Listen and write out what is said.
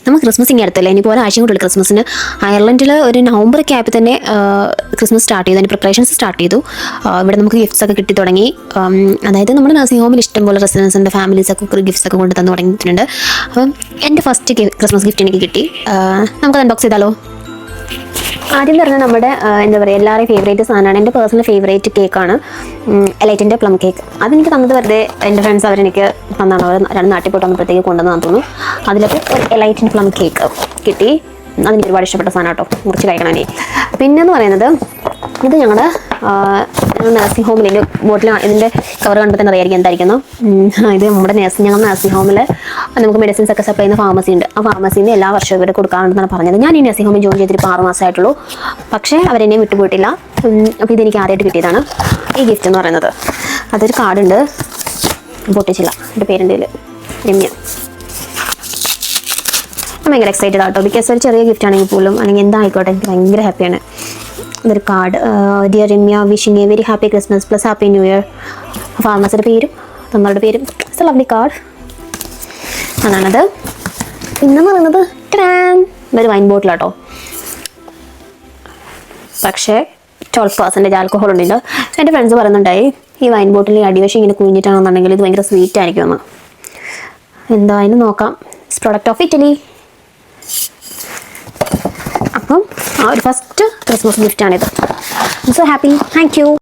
നമ്മൾ ക്രിസ്മസ് ഇങ്ങനെ അടുത്തല്ലേ, ഇനി പോലെ ആഴ്ചയും കൂടെ ക്രിസ്മസിന്. അയർലൻഡിൽ ഒരു നവംബർ ഒക്കെ ആയപ്പോൾ തന്നെ ക്രിസ്മസ് സ്റ്റാർട്ട് ചെയ്തു, അതിൻ്റെ പ്രിപ്പറേഷൻസ് സ്റ്റാർട്ട് ചെയ്തു. ഇവിടെ നമുക്ക് ഗിഫ്റ്റ്സ് ഒക്കെ കിട്ടി തുടങ്ങി. അതായത് നമ്മുടെ നഴ്സിംഗ് ഹോമിൽ ഇഷ്ടംപോലെ റെസിഡൻസിൻ്റെ ഫാമിലീസൊക്കെ ഗിഫ്റ്റ്സ് ഒക്കെ കൊണ്ട് തന്നു തുടങ്ങിയിട്ടുണ്ട്. അപ്പം എൻ്റെ ഫസ്റ്റ് ക്രിസ്മസ് ഗിഫ്റ്റ് എനിക്ക് കിട്ടി. നമുക്കത് അൺബോക്സ് ചെയ്താലോ? ആദ്യം പറഞ്ഞാൽ നമ്മുടെ എന്താ പറയുക, എല്ലാവരുടെയും ഫേവറേറ്റ് സാധനമാണ്. എൻ്റെ പേഴ്സണൽ ഫേവറേറ്റ് കേക്കാണ് എലൈറ്റിൻ്റെ പ്ലം കേക്ക്. അതെനിക്ക് തന്നത് വെറുതെ എൻ്റെ ഫ്രണ്ട്സ് അവരെനിക്ക് തന്നാണ്. അവർ രണ്ട് നാട്ടിൽ പോയിട്ട് വന്നപ്പോഴത്തേക്ക് കൊണ്ടുവന്നു തോന്നുന്നു. അതിലൊക്കെ ഒരു എലൈറ്റിൻ്റെ പ്ലം കേക്ക് കിട്ടി. അതെനിക്ക് ഒരുപാട് ഇഷ്ടപ്പെട്ട സാധനം കേട്ടോ, മുറിച്ച് കഴിക്കണേ. പിന്നെന്ന് പറയുന്നത് ഇത് ഞങ്ങളുടെ നഴ്സിംഗ് ഹോമിലേക്ക് ബോട്ടിൽ, ഇതിൻ്റെ കവർ കണ്ടപ്പോൾ തന്നെ അറിയായിരിക്കും എന്തായിരിക്കുന്നു. ഇത് നമ്മുടെ ഞങ്ങൾ നഴ്സിംഗ് ഹോമിൽ നമുക്ക് മെഡിസിൻസ് ഒക്കെ സപ്ലൈ ചെയ്യുന്ന ഫാർമസി ഉണ്ട്. ആ ഫാർമസിയിൽ നിന്ന് എല്ലാ വർഷവും ഇവരെ കൊടുക്കാറുണ്ടെന്നാണ് പറഞ്ഞത്. ഞാൻ ഈ നഴ്സിംഗ് ഹോമിൽ ജോയിൻ ചെയ്തിട്ട് 6 മാസമായിട്ടുള്ളൂ. പക്ഷേ അവരെന്നെ വിട്ടുപോയിട്ടില്ല. അപ്പോൾ ഇതെനിക്ക് ആദ്യമായിട്ട് കിട്ടിയതാണ് ഈ ഗിഫ്റ്റ് എന്ന് പറയുന്നത്. അതൊരു കാർഡുണ്ട്, പൊട്ടിച്ചില്ല, എൻ്റെ പേരുണ്ട് ഇതിൽ, രമ്യ. ഞാൻ ഭയങ്കര എക്സൈറ്റഡ് ആട്ടോ, ബിക്കോസ് ഒരു ചെറിയ ഗിഫ്റ്റ് ആണെങ്കിൽ പോലും അല്ലെങ്കിൽ എന്തായിക്കോട്ടെ എനിക്ക് ഭയങ്കര ഹാപ്പിയാണ്. ഇതൊരു card, dear Ramya, wishing a very happy Christmas plus happy new year. ഫാർമസിയുടെ പേരും തങ്ങളുടെ പേരും. It's a lovely card. അതാണത്. പിന്നെന്ന് പറയുന്നത് ഇതൊരു വൈൻ ബോട്ടിലാട്ടോ, പക്ഷേ 12% ആൽക്കഹോൾ ഉണ്ട്. എൻ്റെ ഫ്രണ്ട്സ് പറയുന്നുണ്ടായി ഈ വൈൻ ബോട്ടിൽ ഈ അടിവശം ഇങ്ങനെ കുഞ്ഞിട്ടാണെന്നുണ്ടെങ്കിൽ ഇത് ഭയങ്കര സ്വീറ്റ് ആയിരിക്കുമെന്ന്. എന്തായാലും നോക്കാം. It's product of Italy. അപ്പം ആ ഒരു ഫസ്റ്റ് ക്രിസ്മസ് ഗിഫ്റ്റാണിത്. So happy. Thank U.